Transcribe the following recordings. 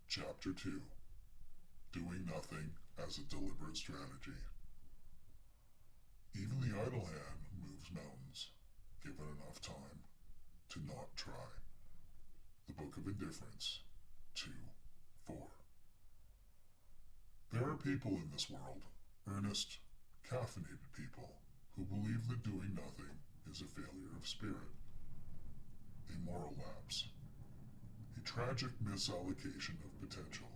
Chapter 2. Doing Nothing as a Deliberate Strategy. Even the idle hand moves mountains, given enough time to not try. The Book of Indifference, 2:4. There are people in this world, earnest, caffeinated people, who believe that doing nothing is a failure of spirit, a moral lapse, a tragic misallocation of potential.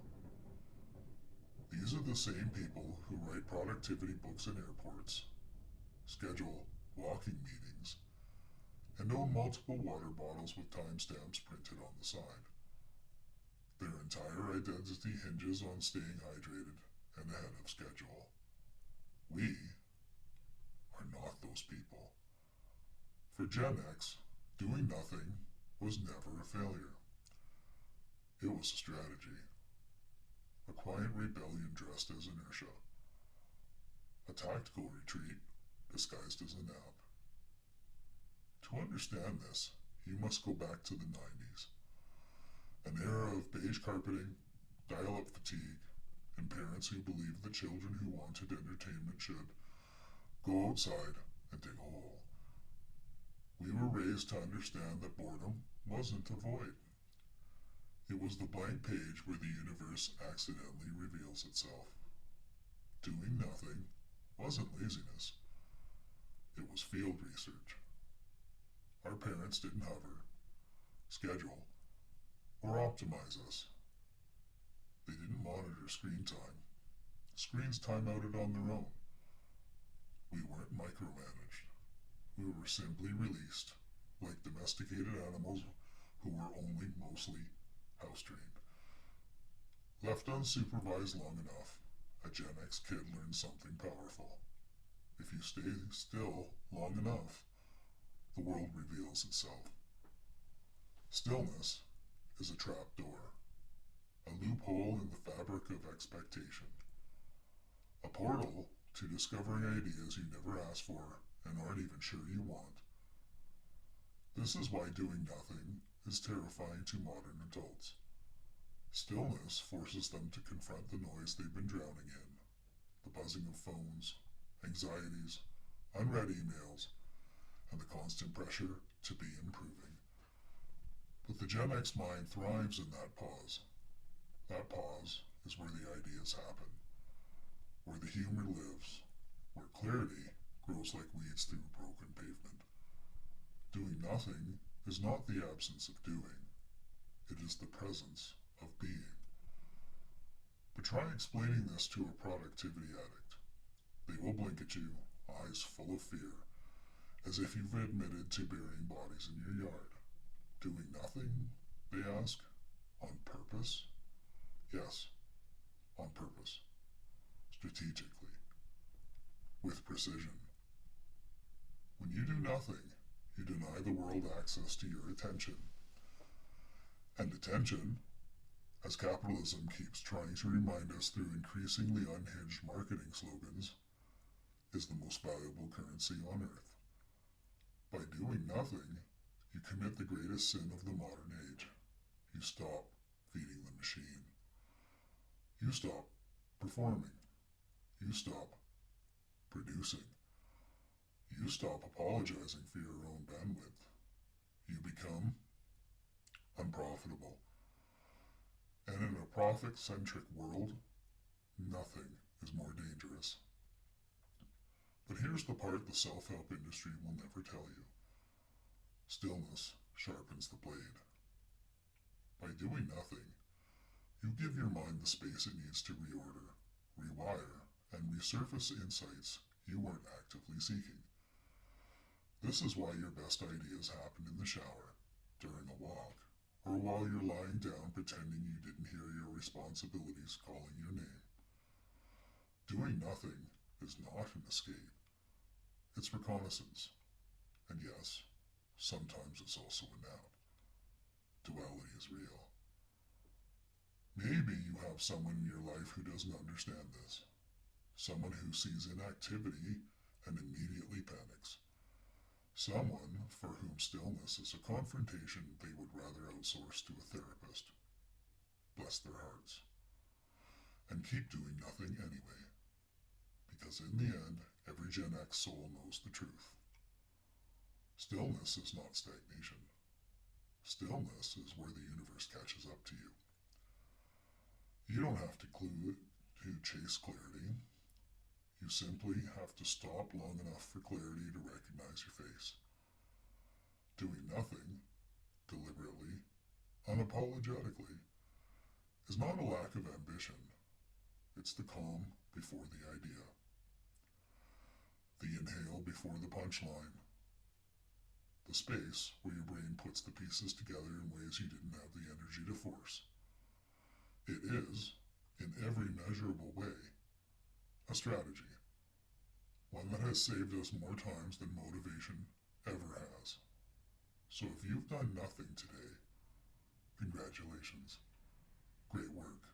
These are the same people who write productivity books in airports, schedule walking meetings, and own multiple water bottles with timestamps printed on the side. Their entire identity hinges on staying hydrated and ahead of schedule. We are not those people. For Gen X, doing nothing was never a failure. It was a strategy. A quiet rebellion dressed as inertia. A tactical retreat disguised as a nap. To understand this, you must go back to the 90s. An era of beige carpeting, dial-up fatigue, and parents who believed that children who wanted entertainment should go outside and dig a hole. We were raised to understand that boredom wasn't a void. It was the blank page where the universe accidentally reveals itself. Doing nothing wasn't laziness. It was field research. Our parents didn't hover, schedule, or optimize us. They didn't monitor screen time. Screens timeouted on their own. We weren't micromanaged. We were simply released, like domesticated animals who were only mostly house-trained. Left unsupervised long enough, a Gen X kid learns something powerful. If you stay still long enough, the world reveals itself. Stillness is a trap door, a loophole in the fabric of expectation, a portal to discovering ideas you never asked for and aren't even sure you want. This is why doing nothing is terrifying to modern adults. Stillness forces them to confront the noise they've been drowning in, the buzzing of phones, anxieties, unread emails, and the constant pressure to be improving. But the Gen X mind thrives in that pause. That pause is where the ideas happen, where the humor lives, where clarity grows like weeds through broken pavement. Doing nothing is not the absence of doing. It is the presence of being. But try explaining this to a productivity addict. They will blink at you, eyes full of fear, as if you've admitted to burying bodies in your yard. Doing nothing, they ask, on purpose? Yes, on purpose. Strategically. With precision. When you do nothing, you deny the world access to your attention. And attention, as capitalism keeps trying to remind us through increasingly unhinged marketing slogans, is the most valuable currency on earth. By doing nothing, you commit the greatest sin of the modern age. You stop feeding the machine. You stop performing. You stop producing. You stop apologizing for your own bandwidth. You become unprofitable. And in a profit-centric world, nothing is more dangerous. But here's the part the self-help industry will never tell you. Stillness sharpens the blade. By doing nothing, you give your mind the space it needs to reorder, rewire, and resurface insights you weren't actively seeking. This is why your best ideas happen in the shower, during a walk, or while you're lying down pretending you didn't hear your responsibilities calling your name. Doing nothing is not an escape. It's reconnaissance. And yes, sometimes it's also a nap. Duality is real. Maybe you have someone in your life who doesn't understand this. Someone who sees inactivity and immediately panics. Someone for whom stillness is a confrontation they would rather outsource to a therapist. Bless rest their hearts. And keep doing nothing anyway. Because in the end, every Gen X soul knows the truth. Stillness is not stagnation. Stillness is where the universe catches up to you. You don't have to chase clarity. You simply have to stop long enough for clarity to recognize your face. Doing nothing, deliberately, unapologetically, is not a lack of ambition. It's the calm before the idea. The inhale before the punchline. The space where your brain puts the pieces together in ways you didn't have the energy to force. It is, in every measurable way, a strategy. One that has saved us more times than motivation ever has. So if you've done nothing today, congratulations. Great work.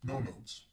No notes.